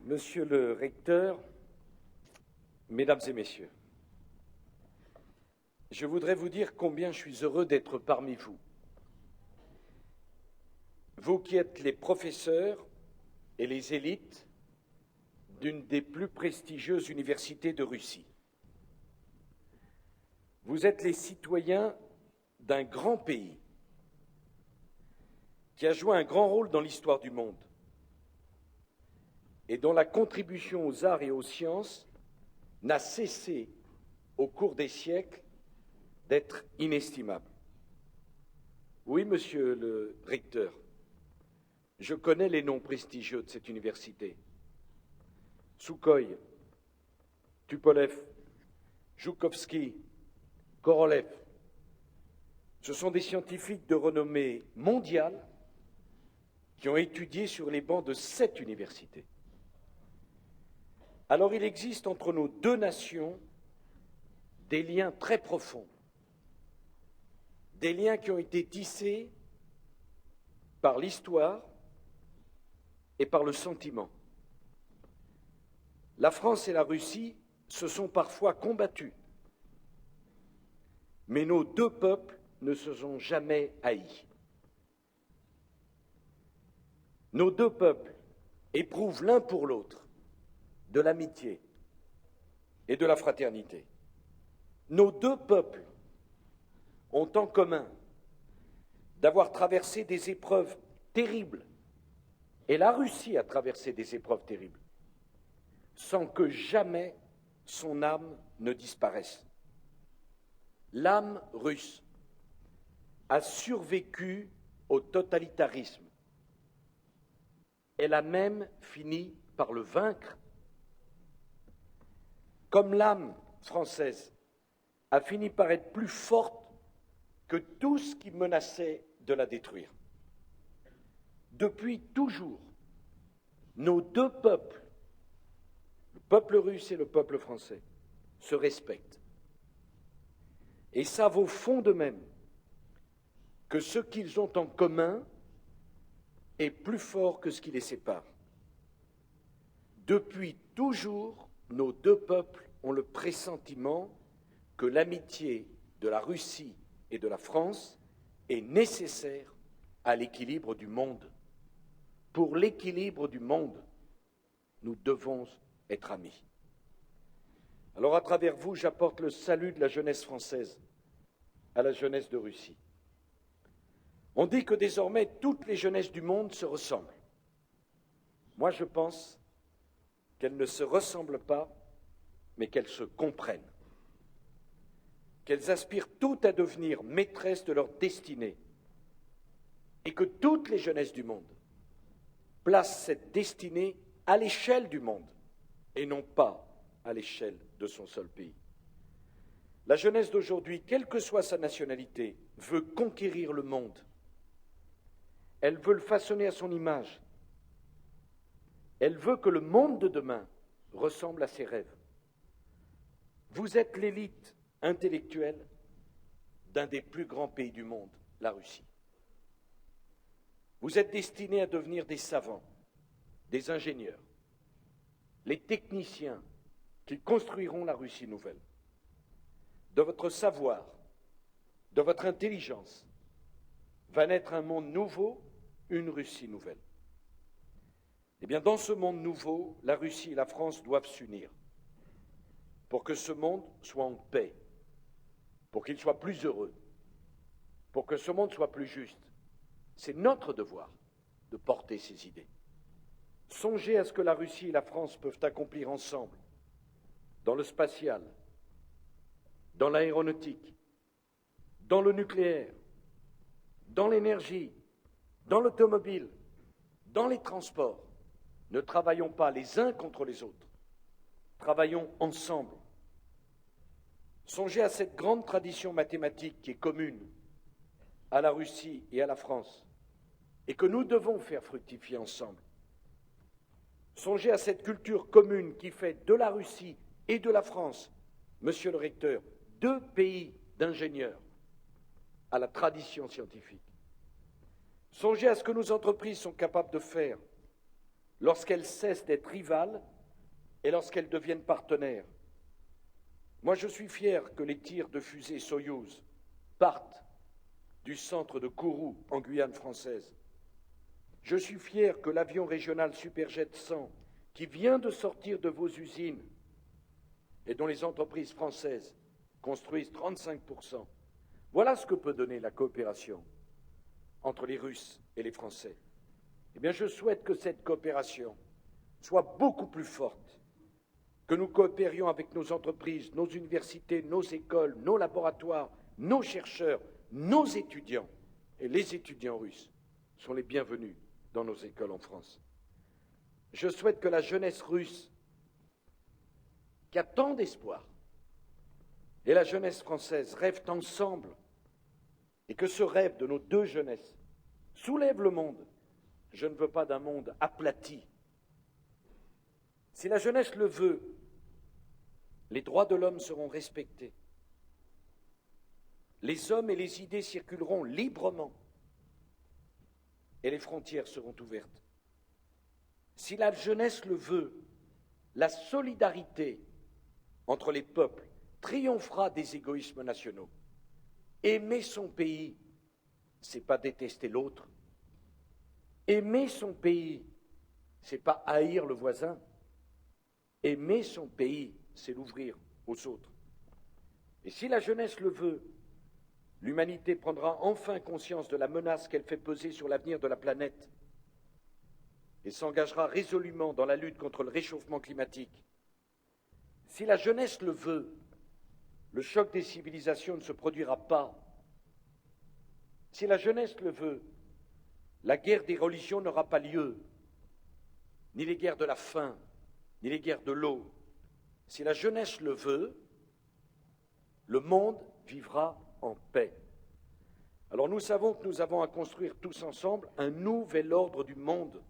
Monsieur le recteur, mesdames et messieurs, je voudrais vous dire combien je suis heureux d'être parmi vous. Vous qui êtes les professeurs et les élites d'une des plus prestigieuses universités de Russie. Vous êtes les citoyens d'un grand pays qui a joué un grand rôle dans l'histoire du monde et dont la contribution aux arts et aux sciences n'a cessé au cours des siècles d'être inestimable. Oui, monsieur le recteur, je connais les noms prestigieux de cette université. Soukhoï, Tupolev, Joukovski, Korolev. Ce sont des scientifiques de renommée mondiale qui ont étudié sur les bancs de cette université. Alors il existe entre nos deux nations des liens très profonds, des liens qui ont été tissés par l'histoire et par le sentiment. La France et la Russie se sont parfois combattus, mais nos deux peuples ne se sont jamais haïs. Nos deux peuples éprouvent l'un pour l'autre de l'amitié et de la fraternité. Nos deux peuples ont en commun d'avoir traversé des épreuves terribles, et la Russie a traversé des épreuves terribles, sans que jamais son âme ne disparaisse. L'âme russe a survécu au totalitarisme. Elle a même fini par le vaincre, comme l'âme française a fini par être plus forte que tout ce qui menaçait de la détruire. Depuis toujours, nos deux peuples, le peuple russe et le peuple français, se respectent et savent au fond d'eux-mêmes que ce qu'ils ont en commun est plus fort que ce qui les sépare. Depuis toujours, nos deux peuples ont le pressentiment que l'amitié de la Russie et de la France est nécessaire à l'équilibre du monde. Pour l'équilibre du monde, nous devons être amis. Alors à travers vous, j'apporte le salut de la jeunesse française à la jeunesse de Russie. On dit que désormais toutes les jeunesses du monde se ressemblent. Moi je pense qu'elles ne se ressemblent pas, mais qu'elles se comprennent. Qu'elles aspirent toutes à devenir maîtresses de leur destinée et que toutes les jeunesses du monde placent cette destinée à l'échelle du monde et non pas à l'échelle de son seul pays. La jeunesse d'aujourd'hui, quelle que soit sa nationalité, veut conquérir le monde. Elle veut le façonner à son image. Elle veut que le monde de demain ressemble à ses rêves. Vous êtes l'élite intellectuelle d'un des plus grands pays du monde, la Russie. Vous êtes destinés à devenir des savants, des ingénieurs, les techniciens qui construiront la Russie nouvelle. De votre savoir, de votre intelligence, va naître un monde nouveau, une Russie nouvelle. Eh bien, dans ce monde nouveau, la Russie et la France doivent s'unir pour que ce monde soit en paix, pour qu'il soit plus heureux, pour que ce monde soit plus juste. C'est notre devoir de porter ces idées. Songez à ce que la Russie et la France peuvent accomplir ensemble dans le spatial, dans l'aéronautique, dans le nucléaire, dans l'énergie, dans l'automobile, dans les transports. Ne travaillons pas les uns contre les autres. Travaillons ensemble. Songez à cette grande tradition mathématique qui est commune à la Russie et à la France et que nous devons faire fructifier ensemble. Songez à cette culture commune qui fait de la Russie et de la France, monsieur le recteur, deux pays d'ingénieurs à la tradition scientifique. Songez à ce que nos entreprises sont capables de faire lorsqu'elles cessent d'être rivales et lorsqu'elles deviennent partenaires. Moi, je suis fier que les tirs de fusée Soyouz partent du centre de Kourou, en Guyane française. Je suis fier que l'avion régional Superjet 100, qui vient de sortir de vos usines et dont les entreprises françaises construisent 35%, voilà ce que peut donner la coopération entre les Russes et les Français. Eh bien, je souhaite que cette coopération soit beaucoup plus forte, que nous coopérions avec nos entreprises, nos universités, nos écoles, nos laboratoires, nos chercheurs, nos étudiants. Et les étudiants russes sont les bienvenus dans nos écoles en France. Je souhaite que la jeunesse russe, qui a tant d'espoir, et la jeunesse française rêvent ensemble, et que ce rêve de nos deux jeunesses soulève le monde. Je ne veux pas d'un monde aplati. Si la jeunesse le veut, les droits de l'homme seront respectés. Les hommes et les idées circuleront librement et les frontières seront ouvertes. Si la jeunesse le veut, la solidarité entre les peuples triomphera des égoïsmes nationaux. Aimer son pays, c'est pas détester l'autre. Aimer son pays, c'est pas haïr le voisin. Aimer son pays, c'est l'ouvrir aux autres. Et si la jeunesse le veut, l'humanité prendra enfin conscience de la menace qu'elle fait peser sur l'avenir de la planète et s'engagera résolument dans la lutte contre le réchauffement climatique. Si la jeunesse le veut, le choc des civilisations ne se produira pas. Si la jeunesse le veut, la guerre des religions n'aura pas lieu, ni les guerres de la faim, ni les guerres de l'eau. Si la jeunesse le veut, le monde vivra en paix. Alors nous savons que nous avons à construire tous ensemble un nouvel ordre du monde.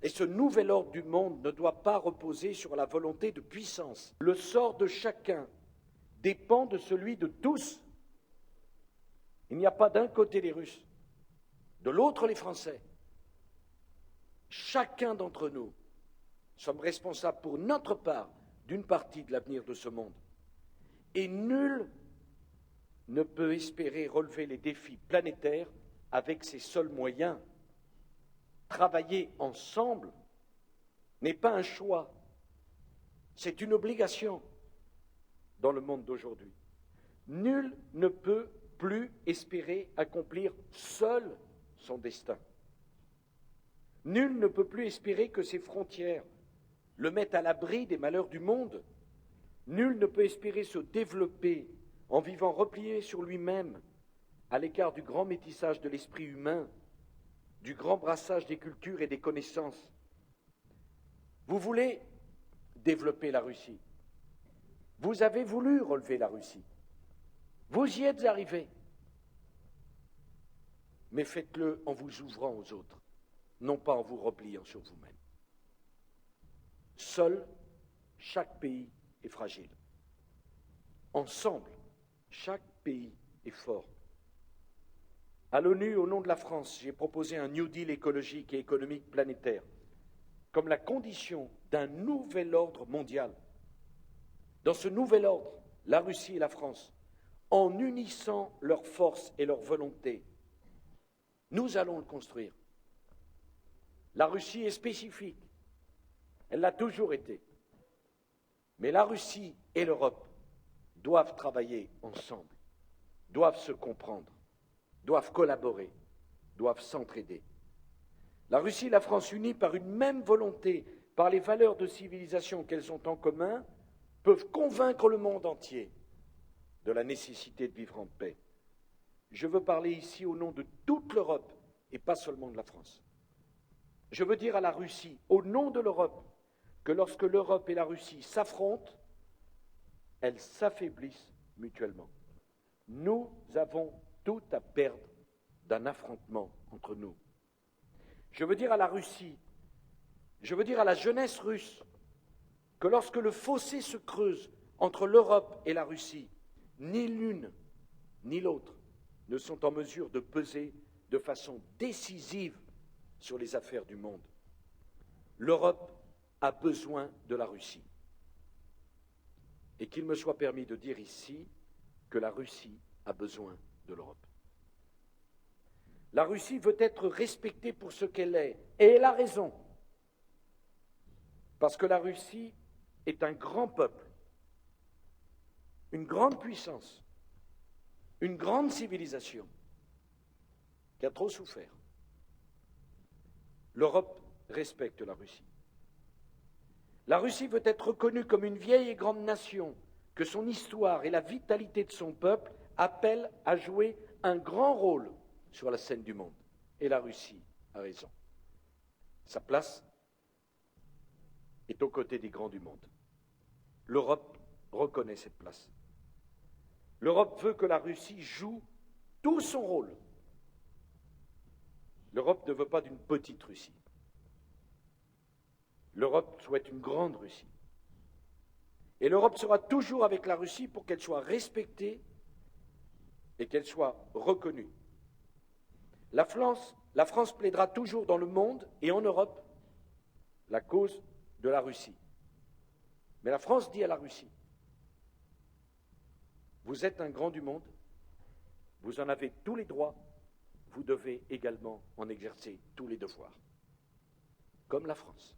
Et ce nouvel ordre du monde ne doit pas reposer sur la volonté de puissance. Le sort de chacun dépend de celui de tous. Il n'y a pas d'un côté les Russes, de l'autre les Français. Chacun d'entre nous sommes responsables pour notre part d'une partie de l'avenir de ce monde. Et nul ne peut espérer relever les défis planétaires avec ses seuls moyens. Travailler ensemble n'est pas un choix, c'est une obligation dans le monde d'aujourd'hui. Nul ne peut plus espérer accomplir seul son destin. Nul ne peut plus espérer que ses frontières le mettent à l'abri des malheurs du monde. Nul ne peut espérer se développer en vivant replié sur lui-même, à l'écart du grand métissage de l'esprit humain, du grand brassage des cultures et des connaissances. Vous voulez développer la Russie. Vous avez voulu relever la Russie. Vous y êtes arrivés. Mais faites-le en vous ouvrant aux autres, non pas en vous repliant sur vous-même. Seul, chaque pays est fragile. Ensemble, chaque pays est fort. À l'ONU, au nom de la France, j'ai proposé un New Deal écologique et économique planétaire comme la condition d'un nouvel ordre mondial. Dans ce nouvel ordre, la Russie et la France, en unissant leurs forces et leurs volontés, nous allons le construire. La Russie est spécifique, elle l'a toujours été. Mais la Russie et l'Europe doivent travailler ensemble, doivent se comprendre, doivent collaborer, doivent s'entraider. La Russie et la France, unies par une même volonté, par les valeurs de civilisation qu'elles ont en commun, peuvent convaincre le monde entier de la nécessité de vivre en paix. Je veux parler ici au nom de toute l'Europe et pas seulement de la France. Je veux dire à la Russie, au nom de l'Europe, que lorsque l'Europe et la Russie s'affrontent, elles s'affaiblissent mutuellement. Nous avons tout à perdre d'un affrontement entre nous. Je veux dire à la Russie, je veux dire à la jeunesse russe, que lorsque le fossé se creuse entre l'Europe et la Russie, ni l'une ni l'autre ne sont en mesure de peser de façon décisive sur les affaires du monde. L'Europe a besoin de la Russie. Et qu'il me soit permis de dire ici que la Russie a besoin de l'Europe. La Russie veut être respectée pour ce qu'elle est, et elle a raison. Parce que la Russie est un grand peuple, une grande puissance, une grande civilisation qui a trop souffert. L'Europe respecte la Russie. La Russie veut être reconnue comme une vieille et grande nation, que son histoire et la vitalité de son peuple appellent à jouer un grand rôle sur la scène du monde. Et la Russie a raison. Sa place est aux côtés des grands du monde. L'Europe reconnaît cette place. L'Europe veut que la Russie joue tout son rôle. L'Europe ne veut pas d'une petite Russie. L'Europe souhaite une grande Russie. Et l'Europe sera toujours avec la Russie pour qu'elle soit respectée et qu'elle soit reconnue. La France plaidera toujours dans le monde et en Europe la cause de la Russie. Mais la France dit à la Russie, vous êtes un grand du monde, vous en avez tous les droits, vous devez également en exercer tous les devoirs. Comme la France.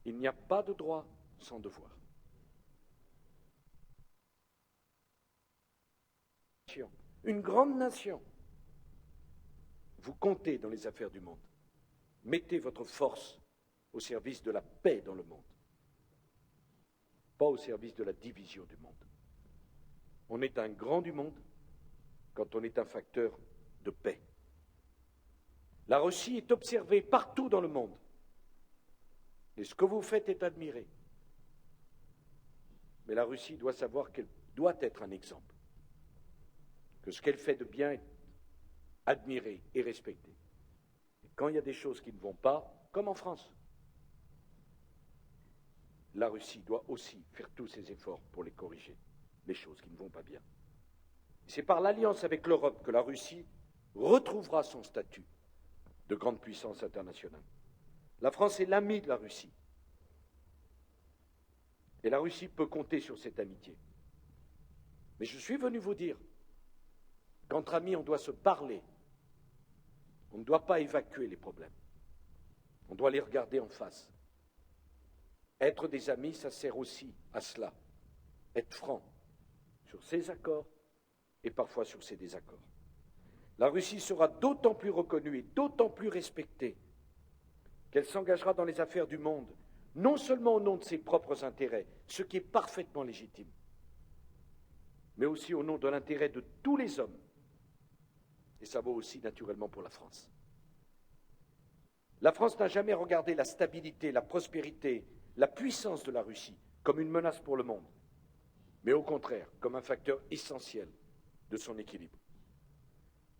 Il n'y a pas de droit sans devoir. Une grande nation. Vous comptez dans les affaires du monde. Mettez votre force au service de la paix dans le monde, pas au service de la division du monde. On est un grand du monde quand on est un facteur de paix. La Russie est observée partout dans le monde. Et ce que vous faites est admiré. Mais la Russie doit savoir qu'elle doit être un exemple. Que ce qu'elle fait de bien est admiré et respecté. Et quand il y a des choses qui ne vont pas, comme en France, la Russie doit aussi faire tous ses efforts pour les corriger, les choses qui ne vont pas bien. C'est par l'alliance avec l'Europe que la Russie retrouvera son statut de grande puissance internationale. La France est l'amie de la Russie. Et la Russie peut compter sur cette amitié. Mais je suis venu vous dire qu'entre amis, on doit se parler. On ne doit pas évacuer les problèmes. On doit les regarder en face. Être des amis, ça sert aussi à cela. Être franc sur ses accords et parfois sur ses désaccords. La Russie sera d'autant plus reconnue et d'autant plus respectée qu'elle s'engagera dans les affaires du monde, non seulement au nom de ses propres intérêts, ce qui est parfaitement légitime, mais aussi au nom de l'intérêt de tous les hommes. Et ça vaut aussi naturellement pour la France. La France n'a jamais regardé la stabilité, la prospérité, la puissance de la Russie comme une menace pour le monde, mais au contraire comme un facteur essentiel de son équilibre.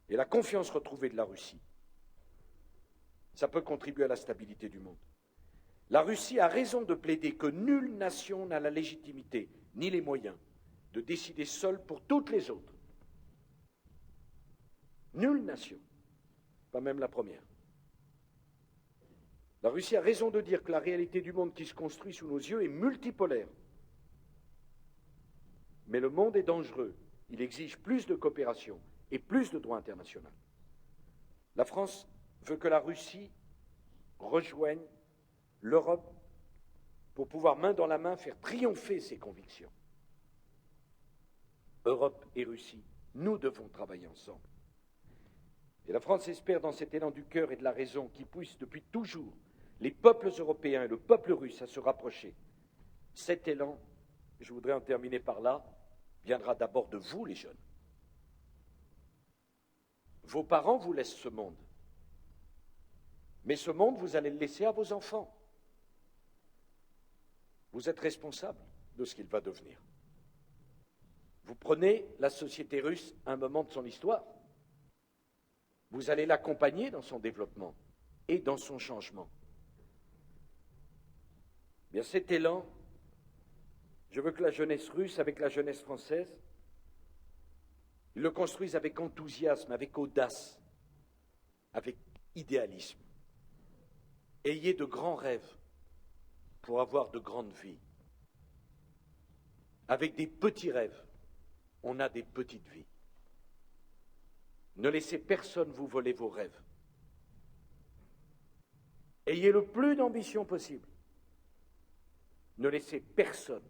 Et la confiance retrouvée de la Russie, ça peut contribuer à la stabilité du monde. La Russie a raison de plaider que nulle nation n'a la légitimité, ni les moyens, de décider seule pour toutes les autres. Nulle nation, pas même la première. La Russie a raison de dire que la réalité du monde qui se construit sous nos yeux est multipolaire. Mais le monde est dangereux, il exige plus de coopération et plus de droit international. La France veut que la Russie rejoigne l'Europe pour pouvoir main dans la main faire triompher ses convictions. Europe et Russie, nous devons travailler ensemble. Et la France espère dans cet élan du cœur et de la raison qui pousse depuis toujours les peuples européens et le peuple russe à se rapprocher. Cet élan, je voudrais en terminer par là, viendra d'abord de vous les jeunes. Vos parents vous laissent ce monde. Mais ce monde, vous allez le laisser à vos enfants. Vous êtes responsable de ce qu'il va devenir. Vous prenez la société russe à un moment de son histoire. Vous allez l'accompagner dans son développement et dans son changement. Bien, cet élan, je veux que la jeunesse russe, avec la jeunesse française, ils le construisent avec enthousiasme, avec audace, avec idéalisme. Ayez de grands rêves pour avoir de grandes vies. Avec des petits rêves, on a des petites vies. Ne laissez personne vous voler vos rêves. Ayez le plus d'ambition possible. Ne laissez personne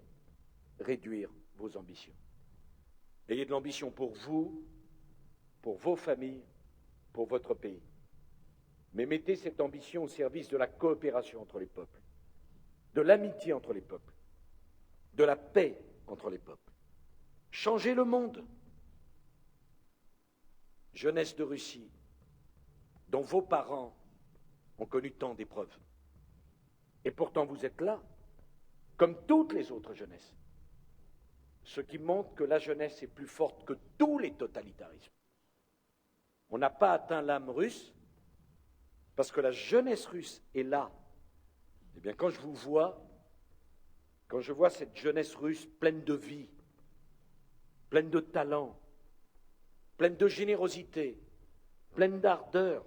réduire vos ambitions. Ayez de l'ambition pour vous, pour vos familles, pour votre pays. Mais mettez cette ambition au service de la coopération entre les peuples, de l'amitié entre les peuples, de la paix entre les peuples. Changez le monde. Jeunesse de Russie, dont vos parents ont connu tant d'épreuves. Et pourtant vous êtes là, comme toutes les autres jeunesses. Ce qui montre que la jeunesse est plus forte que tous les totalitarismes. On n'a pas atteint l'âme russe, parce que la jeunesse russe est là. Eh bien, quand je vous vois, quand je vois cette jeunesse russe pleine de vie, pleine de talent, pleine de générosité, pleine d'ardeur,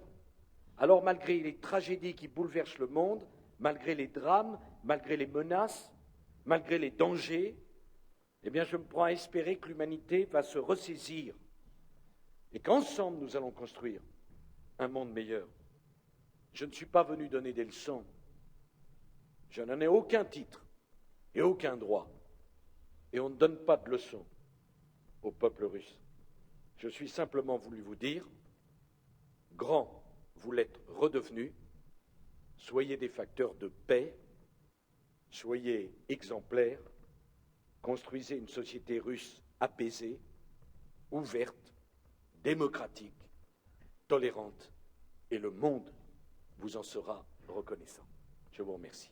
alors malgré les tragédies qui bouleversent le monde, malgré les drames, malgré les menaces, malgré les dangers, eh bien, je me prends à espérer que l'humanité va se ressaisir et qu'ensemble nous allons construire un monde meilleur. Je ne suis pas venu donner des leçons. Je n'en ai aucun titre et aucun droit. Et on ne donne pas de leçons au peuple russe. Je suis simplement voulu vous dire, grand, vous l'êtes redevenus, soyez des facteurs de paix, soyez exemplaires, construisez une société russe apaisée, ouverte, démocratique, tolérante, et le monde vous en sera reconnaissant. Je vous remercie.